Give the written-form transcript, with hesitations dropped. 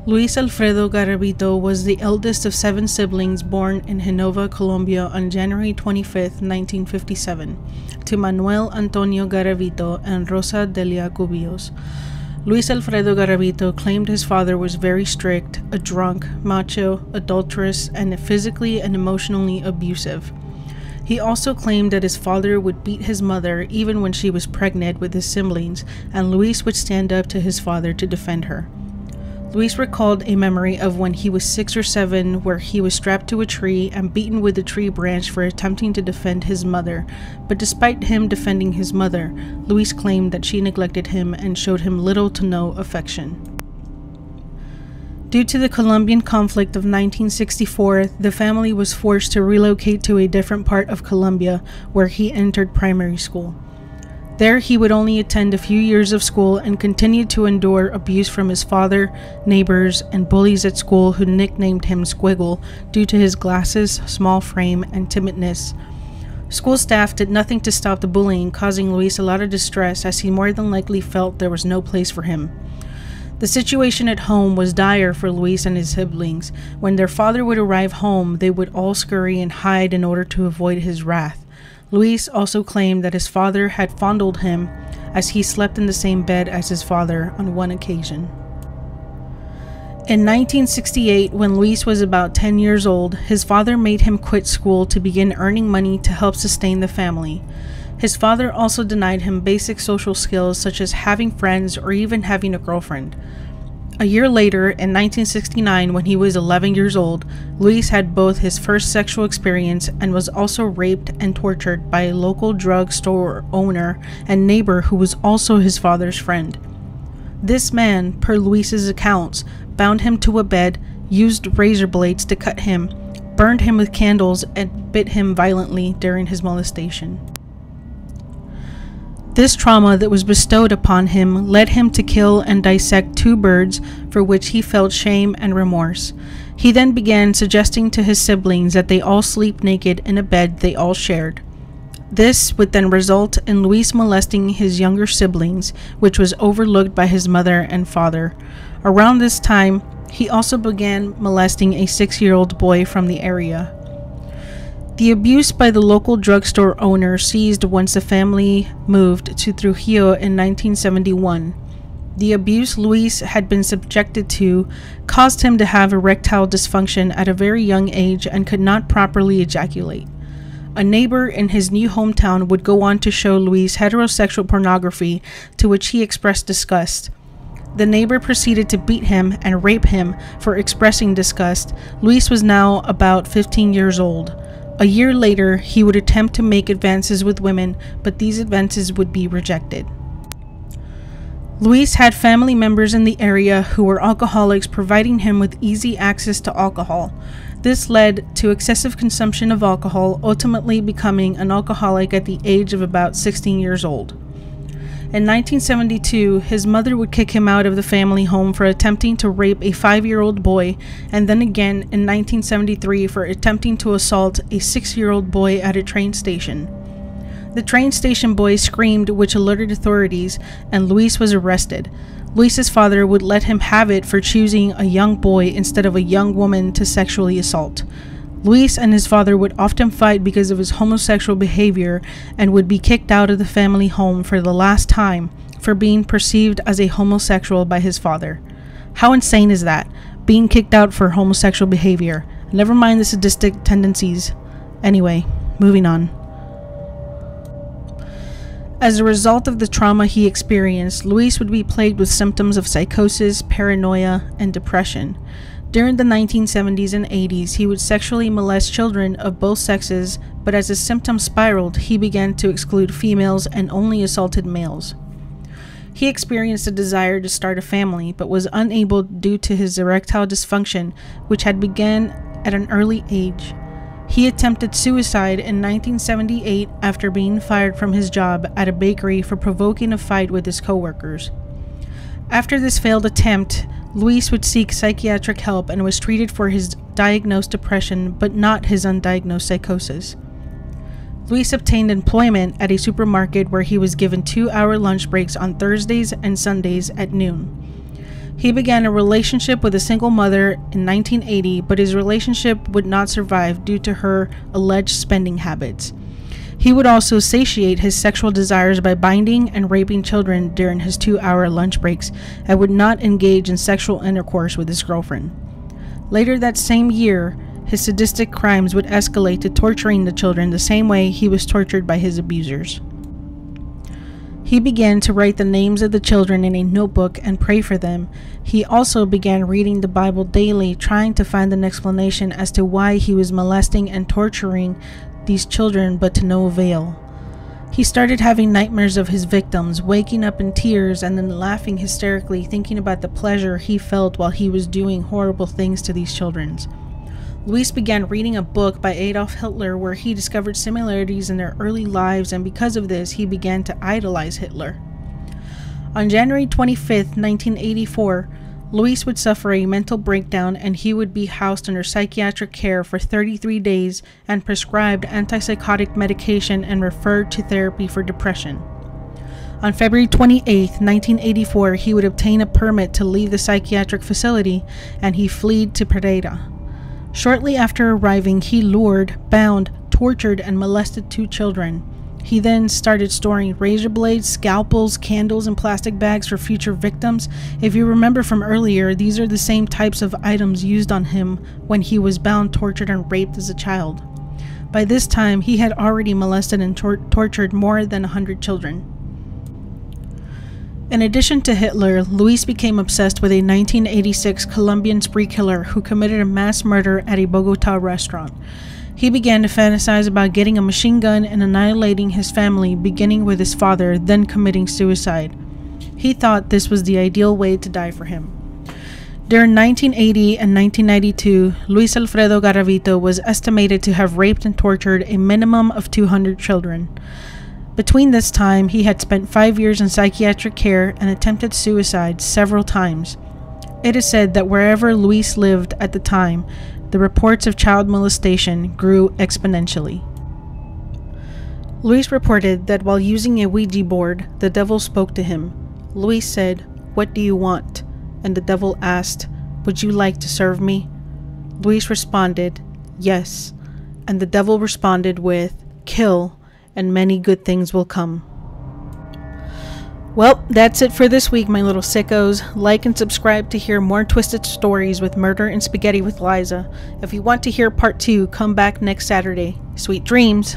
Luis Alfredo Garavito was the eldest of 7 siblings born in Genova, Colombia on January 25, 1957, to Manuel Antonio Garavito and Rosa Delia Cubillos. Luis Alfredo Garavito claimed his father was very strict, a drunk, macho, adulterous, and physically and emotionally abusive. He also claimed that his father would beat his mother even when she was pregnant with his siblings, and Luis would stand up to his father to defend her. Luis recalled a memory of when he was 6 or 7 where he was strapped to a tree and beaten with a tree branch for attempting to defend his mother, but despite him defending his mother, Luis claimed that she neglected him and showed him little to no affection. Due to the Colombian conflict of 1964, the family was forced to relocate to a different part of Colombia where he entered primary school. There he would only attend a few years of school and continued to endure abuse from his father, neighbors, and bullies at school who nicknamed him Squiggle due to his glasses, small frame, and timidness. School staff did nothing to stop the bullying, causing Luis a lot of distress as he more than likely felt there was no place for him. The situation at home was dire for Luis and his siblings. When their father would arrive home, they would all scurry and hide in order to avoid his wrath. Luis also claimed that his father had fondled him as he slept in the same bed as his father on one occasion. In 1968, when Luis was about 10 years old, his father made him quit school to begin earning money to help sustain the family. His father also denied him basic social skills such as having friends or even having a girlfriend. A year later, in 1969, when he was 11 years old, Luis had both his first sexual experience and was also raped and tortured by a local drugstore owner and neighbor who was also his father's friend. This man, per Luis's accounts, bound him to a bed, used razor blades to cut him, burned him with candles, and bit him violently during his molestation. This trauma that was bestowed upon him led him to kill and dissect 2 birds, for which he felt shame and remorse. He then began suggesting to his siblings that they all sleep naked in a bed they all shared. This would then result in Luis molesting his younger siblings, which was overlooked by his mother and father. Around this time, he also began molesting a 6-year-old boy from the area. The abuse by the local drugstore owner ceased once the family moved to Trujillo in 1971. The abuse Luis had been subjected to caused him to have erectile dysfunction at a very young age and could not properly ejaculate. A neighbor in his new hometown would go on to show Luis heterosexual pornography, to which he expressed disgust. The neighbor proceeded to beat him and rape him for expressing disgust. Luis was now about 15 years old. A year later, he would attempt to make advances with women, but these advances would be rejected. Luis had family members in the area who were alcoholics, providing him with easy access to alcohol. This led to excessive consumption of alcohol, ultimately becoming an alcoholic at the age of about 16 years old. In 1972, his mother would kick him out of the family home for attempting to rape a 5-year-old boy, and then again in 1973 for attempting to assault a 6-year-old boy at a train station. The train station boy screamed, which alerted authorities, and Luis was arrested. Luis's father would let him have it for choosing a young boy instead of a young woman to sexually assault. Luis and his father would often fight because of his homosexual behavior and would be kicked out of the family home for the last time for being perceived as a homosexual by his father. How insane is that? Being kicked out for homosexual behavior. Never mind the sadistic tendencies. Anyway, moving on. As a result of the trauma he experienced, Luis would be plagued with symptoms of psychosis, paranoia, and depression. During the 1970s and 80s, he would sexually molest children of both sexes, but as his symptoms spiraled, he began to exclude females and only assaulted males. He experienced a desire to start a family, but was unable due to his erectile dysfunction, which had begun at an early age. He attempted suicide in 1978 after being fired from his job at a bakery for provoking a fight with his coworkers. After this failed attempt, Luis would seek psychiatric help and was treated for his diagnosed depression, but not his undiagnosed psychosis. Luis obtained employment at a supermarket where he was given 2-hour lunch breaks on Thursdays and Sundays at noon. He began a relationship with a single mother in 1980, but his relationship would not survive due to her alleged spending habits. He would also satiate his sexual desires by binding and raping children during his 2-hour lunch breaks and would not engage in sexual intercourse with his girlfriend. Later that same year, his sadistic crimes would escalate to torturing the children the same way he was tortured by his abusers. He began to write the names of the children in a notebook and pray for them. He also began reading the Bible daily, trying to find an explanation as to why he was molesting and torturing these children, but to no avail. He started having nightmares of his victims, waking up in tears and then laughing hysterically, thinking about the pleasure he felt while he was doing horrible things to these children. Luis began reading a book by Adolf Hitler where he discovered similarities in their early lives, and because of this, he began to idolize Hitler. On January 25, 1984, Luis would suffer a mental breakdown and he would be housed under psychiatric care for 33 days and prescribed antipsychotic medication and referred to therapy for depression. On February 28, 1984, he would obtain a permit to leave the psychiatric facility and he fled to Pereira. Shortly after arriving, he lured, bound, tortured, and molested 2 children. He then started storing razor blades, scalpels, candles, and plastic bags for future victims. If you remember from earlier, these are the same types of items used on him when he was bound, tortured, and raped as a child. By this time, he had already molested and tortured more than 100 children. In addition to Hitler, Luis became obsessed with a 1986 Colombian spree killer who committed a mass murder at a Bogota restaurant. He began to fantasize about getting a machine gun and annihilating his family, beginning with his father, then committing suicide. He thought this was the ideal way to die for him. During 1980 and 1992, Luis Alfredo Garavito was estimated to have raped and tortured a minimum of 200 children. Between this time, he had spent 5 years in psychiatric care and attempted suicide several times. It is said that wherever Luis lived at the time, the reports of child molestation grew exponentially. Luis reported that while using a Ouija board, the devil spoke to him. Luis said, "What do you want?" And the devil asked, "Would you like to serve me?" Luis responded, "Yes." And the devil responded with, "Kill, and many good things will come." Well, that's it for this week, my little sickos. Like and subscribe to hear more twisted stories with Murder and Spaghetti with Liza. If you want to hear part 2, come back next Saturday. Sweet dreams!